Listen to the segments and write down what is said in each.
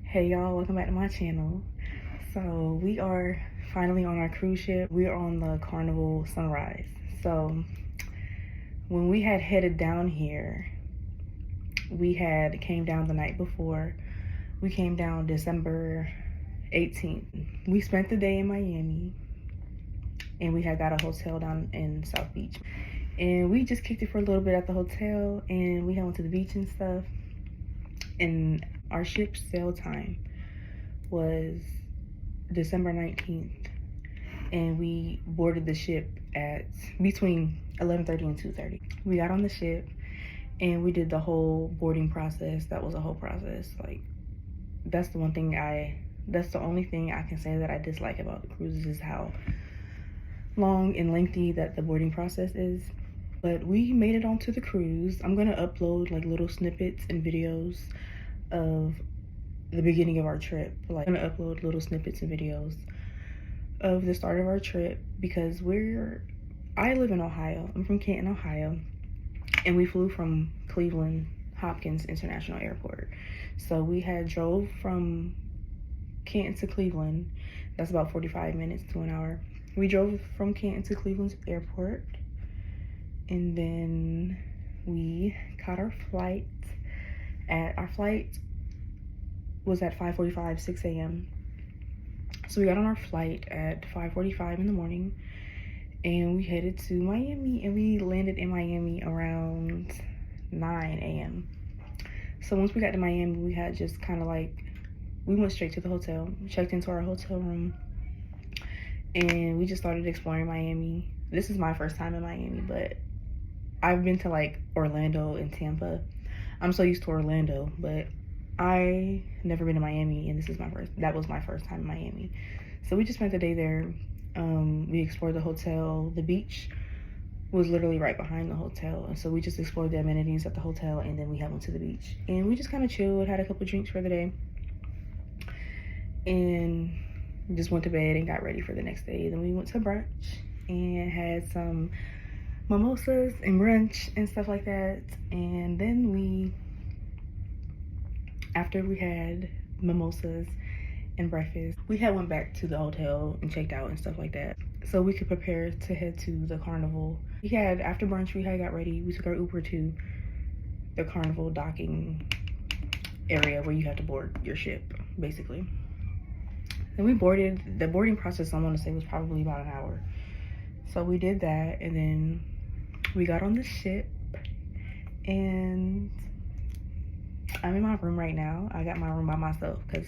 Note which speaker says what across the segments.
Speaker 1: Hey y'all, welcome back to my channel. So we are finally on our cruise ship. We are on the Carnival Sunrise. So when we had headed down here, we had came down the night before. We came down December 18th. We spent the day in Miami and we had got a hotel down in South Beach. And we just kicked it for a little bit at the hotel and we went to the beach and stuff. And our ship's sail time was December 19th, and we boarded the ship at between 11:30 and 2:30. We got on the ship and we did the whole boarding process. That was a whole process. Like, that's the only thing I can say that I dislike about the cruises is how long and lengthy that the boarding process is. But we made it onto the cruise. I'm gonna upload like little snippets and videos of the beginning of our trip. Like, I'm gonna upload little snippets and videos of the start of our trip because I live in Ohio. I'm from Canton, Ohio, and we flew from Cleveland Hopkins International Airport. So we had drove from Canton to Cleveland. That's about 45 minutes to an hour. We drove from Canton to Cleveland's airport, and then we caught our flight. Our flight was at 5:45, 6 a.m. So we got on our flight at 5:45 in the morning and we headed to Miami, and we landed in Miami around 9 a.m. So once we got to Miami, we had just kind of like, we went straight to the hotel, checked into our hotel room, and we just started exploring Miami. This is my first time in Miami, but I've been to like Orlando and Tampa. I'm so used to Orlando, but I never been to Miami, and that was my first time in Miami. So we just spent the day there. We explored the hotel. The beach was literally right behind the hotel, and so we just explored the amenities at the hotel, and then we went to the beach, and we just kind of chilled, had a couple drinks for the day, and just went to bed and got ready for the next day. Then we went to brunch and had some mimosas and brunch and stuff like that. And then after we had mimosas and breakfast, we had went back to the hotel and checked out and stuff like that so we could prepare to head to the Carnival. After brunch, we had got ready. We took our Uber to the Carnival docking area where you have to board your ship, basically. And we boarded. The boarding process, I want to say, was probably about an hour. So we did that, and then we got on the ship, and I'm in my room right now. I got my room by myself because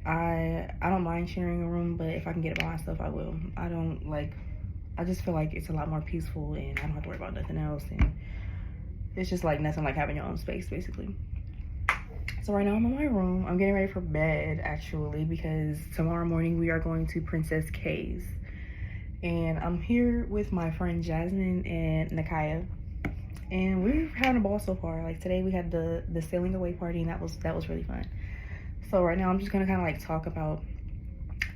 Speaker 1: I don't mind sharing a room, but if I can get it by myself, I will. I just feel like it's a lot more peaceful, and I don't have to worry about nothing else, and it's just like nothing like having your own space, basically. So right now I'm in my room. I'm getting ready for bed, actually, because tomorrow morning we are going to Princess K's. And I'm here with my friend Jasmine and Nakaya, and we're having a ball so far. Like, today we had the sailing away party, and that was really fun. So right now I'm just gonna kind of like talk about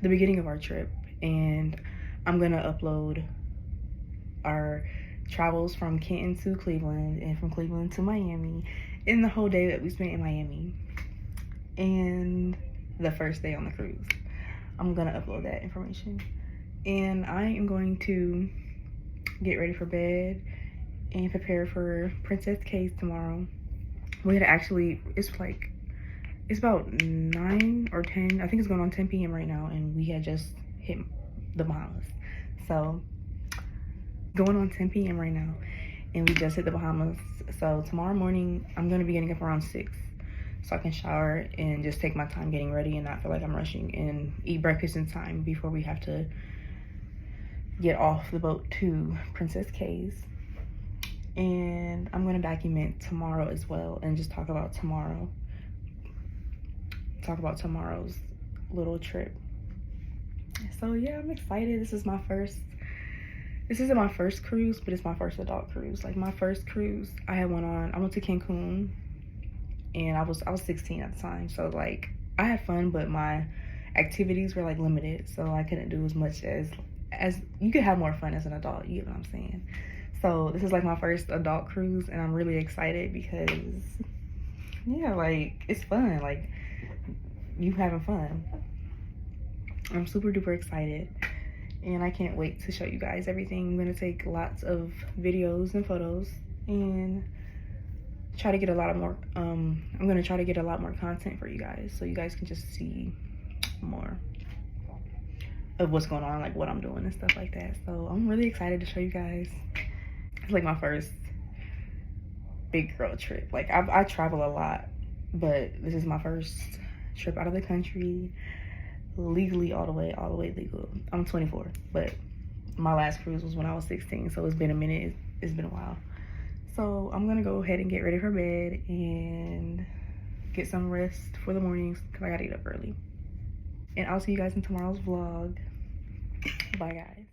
Speaker 1: the beginning of our trip, and I'm gonna upload our travels from Canton to Cleveland and from Cleveland to Miami, and the whole day that we spent in Miami, and the first day on the cruise. I'm gonna upload that information. And I am going to get ready for bed and prepare for Princess K's tomorrow. It's about 9 or 10. I think it's going on 10 p.m. right now, and we had just hit the Bahamas. So going on 10 p.m. right now, and we just hit the Bahamas. So tomorrow morning, I'm going to be getting up around 6 so I can shower and just take my time getting ready and not feel like I'm rushing, and eat breakfast in time before we have to get off the boat to Princess K's. And I'm gonna document tomorrow as well and just talk about tomorrow's little trip. So yeah, I'm excited. This isn't my first cruise, but it's my first adult cruise. Like, my first cruise, I went to Cancun, and I was 16 at the time, so like I had fun, but my activities were like limited, so I couldn't do as much as you could have more fun as an adult, you know what I'm saying? So this is like my first adult cruise, and I'm really excited because, yeah, like, it's fun. Like, you having fun. I'm super duper excited, and I can't wait to show you guys everything. I'm gonna take lots of videos and photos and try to get a lot more, I'm gonna try to get a lot more content for you guys, so you guys can just see more of what's going on, like what I'm doing and stuff like that. So I'm really excited to show you guys. It's like my first big girl trip. Like I travel a lot, but this is my first trip out of the country, legally, all the way legal. I'm 24, but my last cruise was when I was 16, so it's been a minute. It's been a while. So I'm gonna go ahead and get ready for bed and get some rest for the mornings because I gotta get up early. And I'll see you guys in tomorrow's vlog. Bye, guys.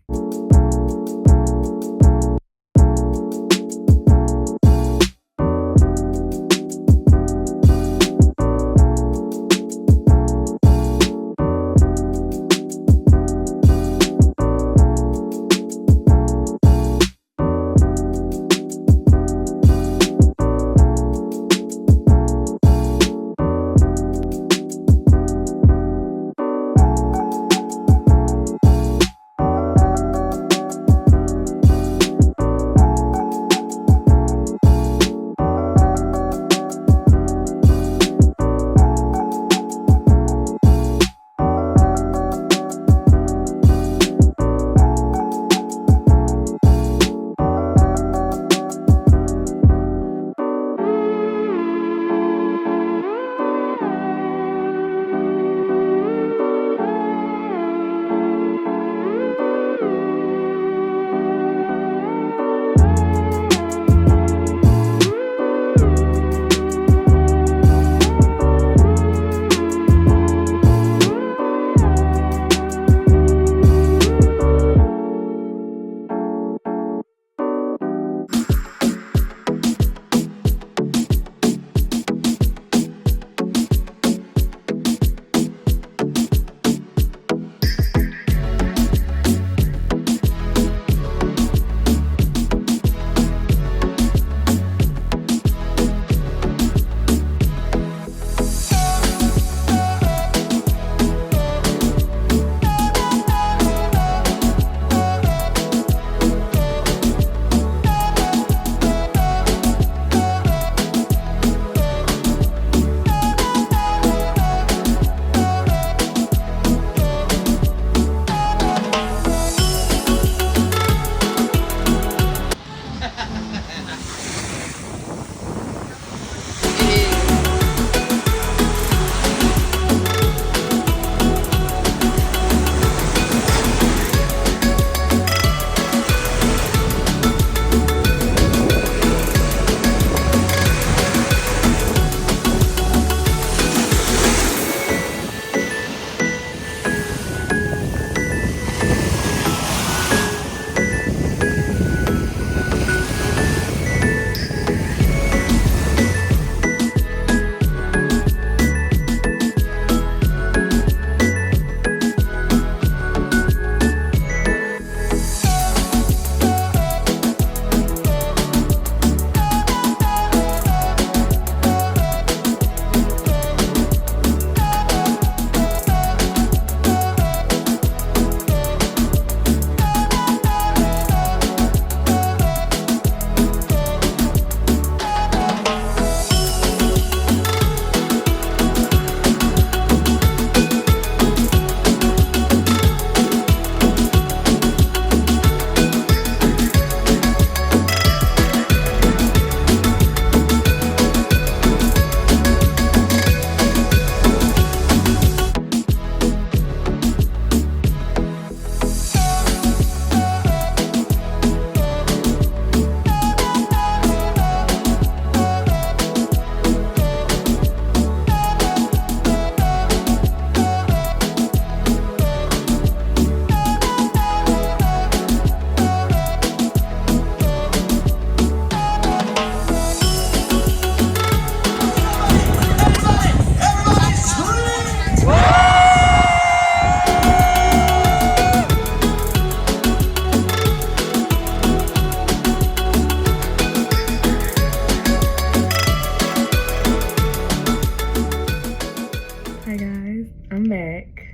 Speaker 1: Hi guys, guys, I'm back.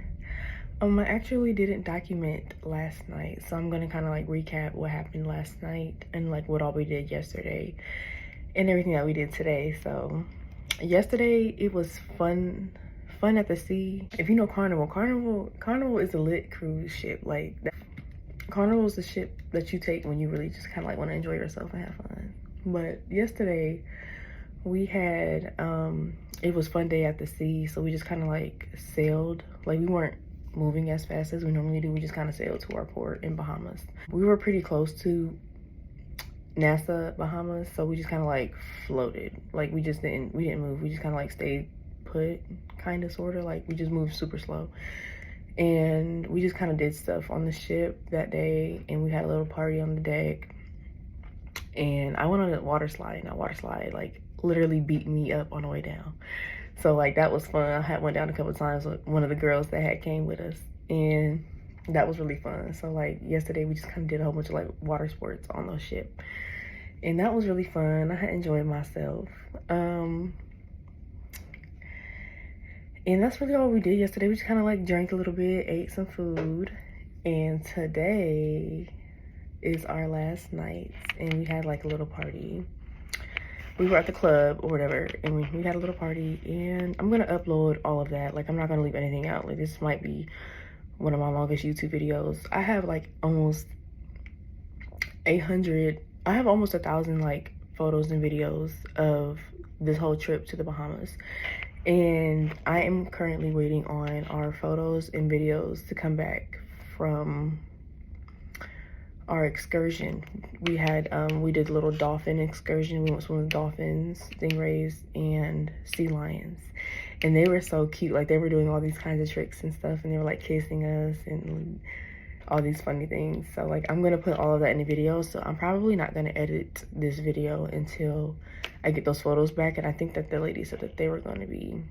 Speaker 1: I actually didn't document last night, so I'm gonna kind of like recap what happened last night and like what all we did yesterday and everything that we did today. So yesterday it was fun at the sea. If you know Carnival is a lit cruise ship. Like Carnival is the ship that you take when you really just kind of like want to enjoy yourself and have fun. But yesterday we had it was fun day at the sea, so we just kind of like sailed. Like we weren't moving as fast as we normally do. We just kind of sailed to our port in Bahamas. We were pretty close to NASA Bahamas, so we just kind of like floated. Like we didn't move. We just kind of like stayed put, kind of sort of. Like we just moved super slow, and we just kind of did stuff on the ship that day, and we had a little party on the deck. And I went on a water slide, and that water slide like literally beat me up on the way down. So like that was fun. I had went down a couple of times with one of the girls that had came with us, and that was really fun. So like yesterday we just kind of did a whole bunch of like water sports on the ship, and that was really fun. I had enjoyed myself. And that's really all we did yesterday. We just kind of like drank a little bit, ate some food, and today is our last night, and we had like a little party. We were at the club or whatever, and we had a little party, and I'm gonna upload all of that. Like I'm not gonna leave anything out. Like this might be one of my longest YouTube videos. I have like almost 800, I have almost 1,000 like photos and videos of this whole trip to the Bahamas. And I am currently waiting on our photos and videos to come back from our excursion. We had we did a little dolphin excursion. We went swimming with dolphins, stingrays, and sea lions, and they were so cute. Like they were doing all these kinds of tricks and stuff, and they were like kissing us and all these funny things. So like I'm gonna put all of that in the video. So I'm probably not gonna edit this video until I get those photos back. And I think that the lady said that they were gonna be,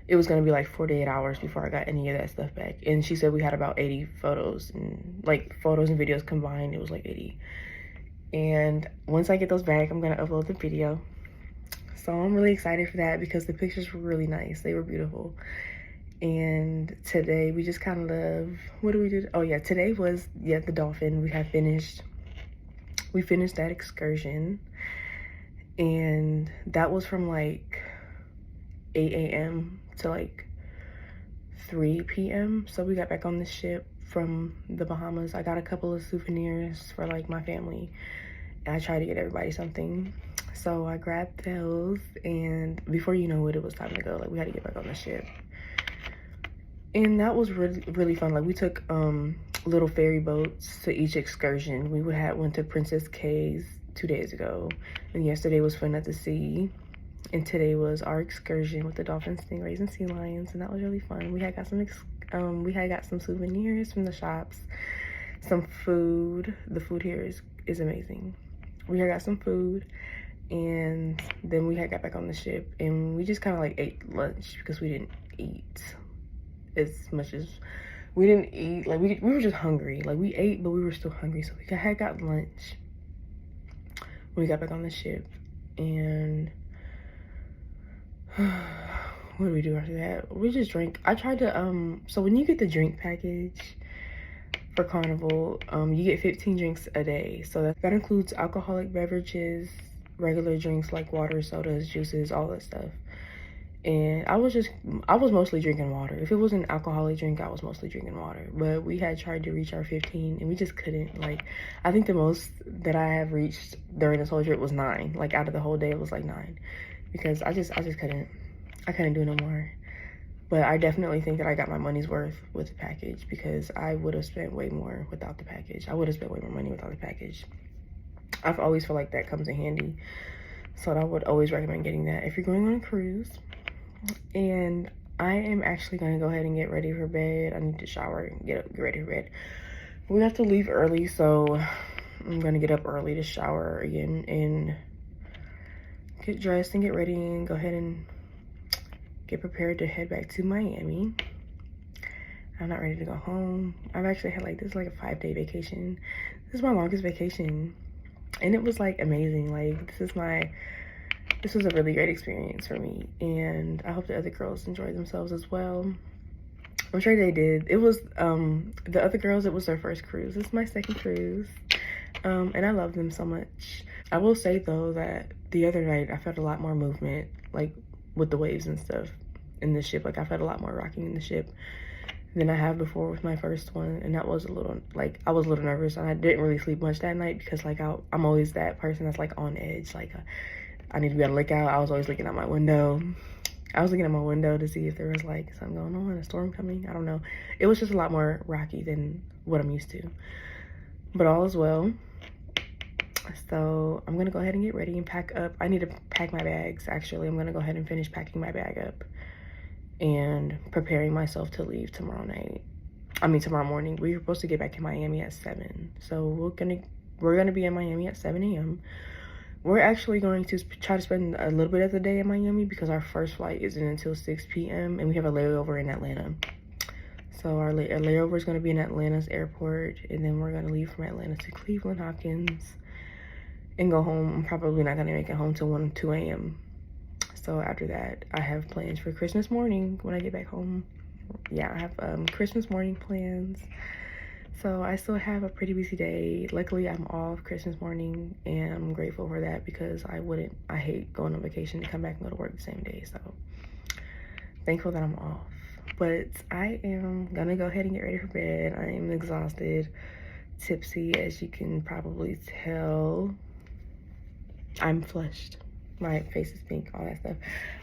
Speaker 1: it was gonna be like 48 hours before I got any of that stuff back. And she said we had about 80 photos, and like photos and videos combined, it was like 80. And once I get those back, I'm gonna upload the video. So I'm really excited for that because the pictures were really nice. They were beautiful. And today we just kind of, what do we do? Oh yeah, today was, the dolphin. We finished that excursion, and that was from like 8 a.m. to like 3 p.m. So we got back on the ship from the Bahamas. I got a couple of souvenirs for like my family, and I tried to get everybody something. So I grabbed those, and before you know it was time to go. Like we had to get back on the ship. And that was really, really fun. Like we took little ferry boats to each excursion. We went to Princess K's 2 days ago, and yesterday was fun at the sea. And today was our excursion with the dolphins, stingrays, and sea lions, and that was really fun. We had got some souvenirs from the shops, some food. The food here is amazing. We had got some food, and then we had got back on the ship, and we just kind of like ate lunch because we didn't eat as much as we didn't eat. Like we were just hungry. Like we ate, but we were still hungry, so we had got lunch when we got back on the ship. And what do we do after that? We just drank. I tried to so when you get the drink package for Carnival, you get 15 drinks a day. So that includes alcoholic beverages, regular drinks like water, sodas, juices, all that stuff. And I was mostly drinking water. If it was an alcoholic drink, I was mostly drinking water. But we had tried to reach our 15, and we just couldn't. Like, I think the most that I have reached during this whole trip was 9. Like, out of the whole day, it was like 9. Because I just couldn't. I couldn't do no more. But I definitely think that I got my money's worth with the package, because I would have spent way more without the package. I would have spent way more money without the package. I've always felt like that comes in handy. So I would always recommend getting that if you're going on a cruise. And I am actually gonna go ahead and get ready for bed. I need to shower and get ready for bed. We have to leave early, so I'm gonna get up early to shower again and get dressed and get ready and go ahead and get prepared to head back to Miami. I'm not ready to go home. I've actually had like, this is like a 5-day vacation. This is my longest vacation, and it was like amazing. Like, this is my this was a really great experience for me, and I hope the other girls enjoyed themselves as well. I'm sure they did. It was the other girls, it was their first cruise. This is my second cruise, and I love them so much. I will say though that the other night I felt a lot more movement, like with the waves and stuff in the ship. Like I felt a lot more rocking in the ship than I have before with my first one, and that was a little, like, I was a little nervous, and I didn't really sleep much that night because, like, I'm always that person that's, like, on edge. Like, I need to be on the lookout. I was always looking out my window. I was looking at my window to see if there was, like, something going on, a storm coming. I don't know. It was just a lot more rocky than what I'm used to. But all is well. So I'm gonna go ahead and get ready and pack up. I need to pack my bags, actually. I'm gonna go ahead and finish packing my bag up and preparing myself to leave tomorrow morning. We're supposed to get back in Miami at 7, so we're gonna be in Miami at 7 a.m. We're actually going to try to spend a little bit of the day in Miami because our first flight isn't until 6 p.m. and we have a layover in Atlanta. So our layover is going to be in Atlanta's airport, and then we're going to leave from Atlanta to Cleveland Hopkins and go home. I'm probably not going to make it home till 1 or 2 a.m. So after that, I have plans for Christmas morning when I get back home. Yeah, I have Christmas morning plans. So I still have a pretty busy day. Luckily, I'm off Christmas morning, and I'm grateful for that because I hate going on vacation to come back and go to work the same day. So thankful that I'm off. But I am gonna go ahead and get ready for bed. I am exhausted, tipsy, as you can probably tell. I'm flushed. My face is pink, all that stuff.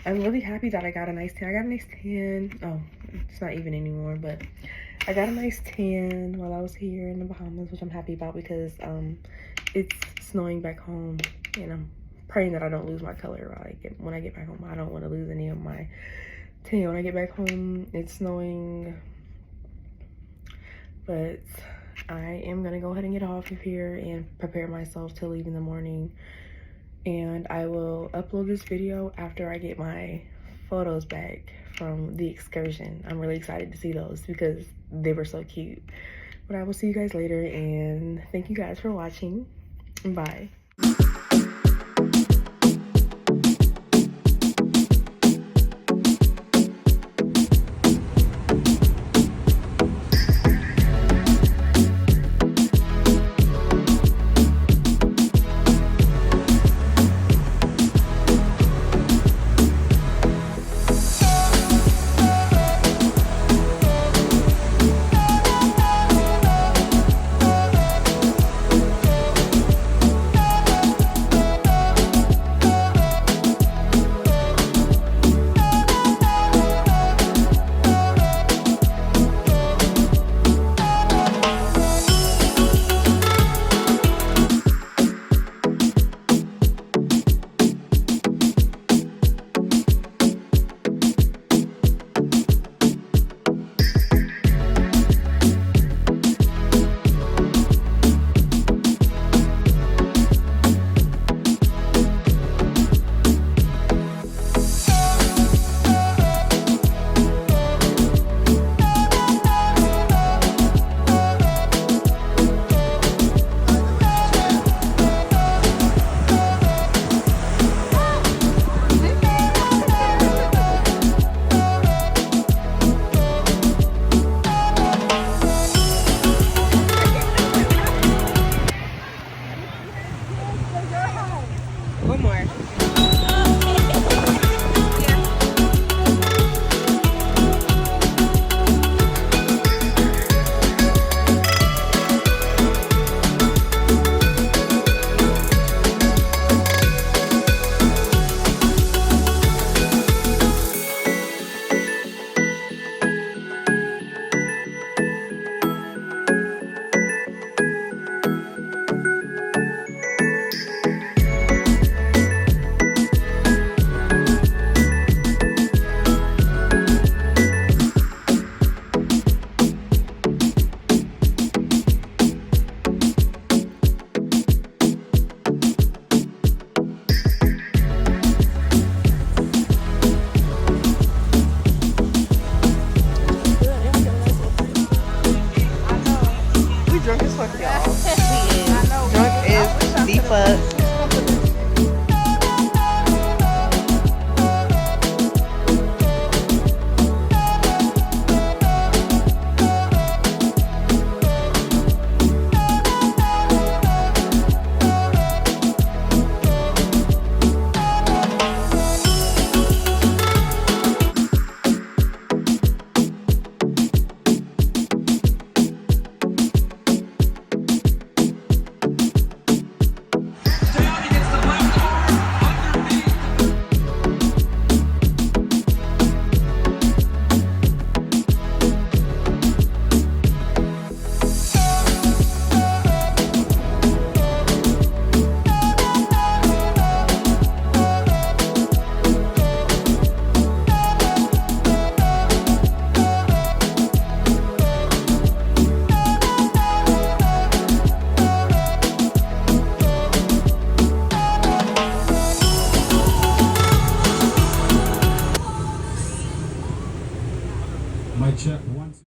Speaker 1: I'm really happy that I got a nice tan. I got a nice tan. Oh, it's not even anymore, but I got a nice tan while I was here in the Bahamas, which I'm happy about because it's snowing back home, and I'm praying that I don't lose my color when I get back home. I don't want to lose any of my tan when I get back home. It's snowing, but I am gonna go ahead and get off of here and prepare myself to leave in the morning. And I will upload this video after I get my photos back from the excursion. I'm really excited to see those because they were so cute. But I will see you guys later, and thank you guys for watching. Bye.
Speaker 2: Mic check once.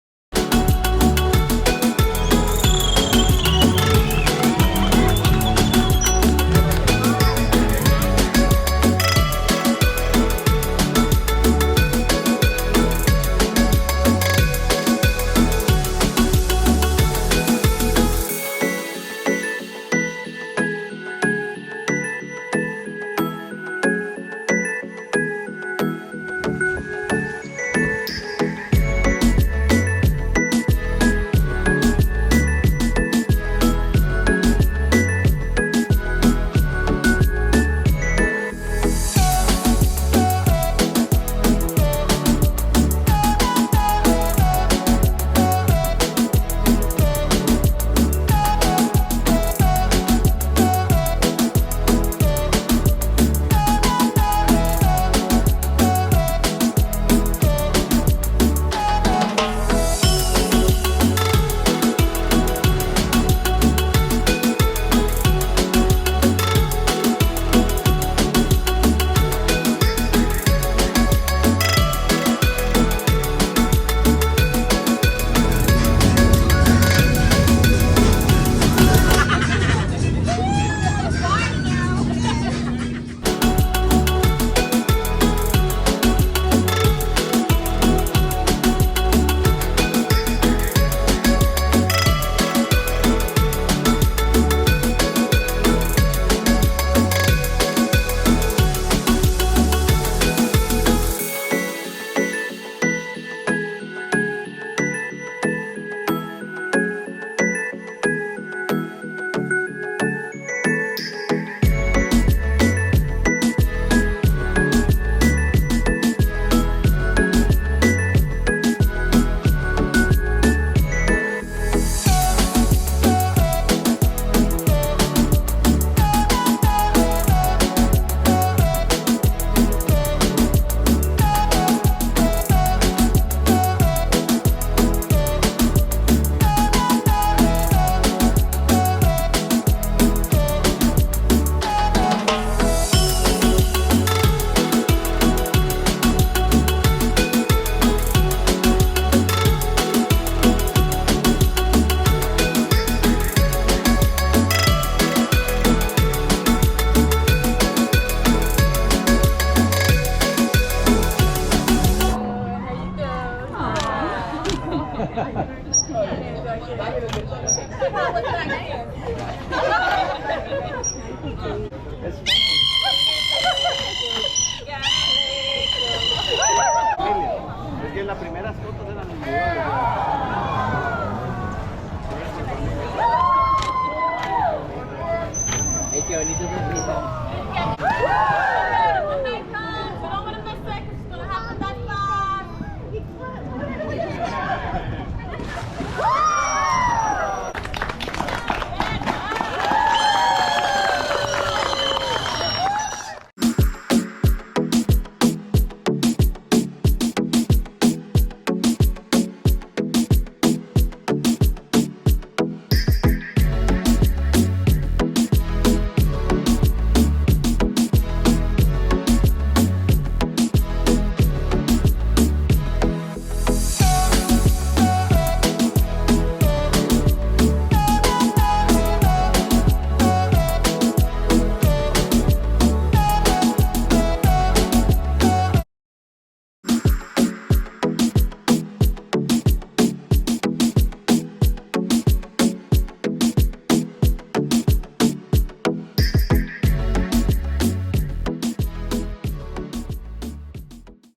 Speaker 3: Es que las primeras fotos eran individuales. Ay, qué bonito es el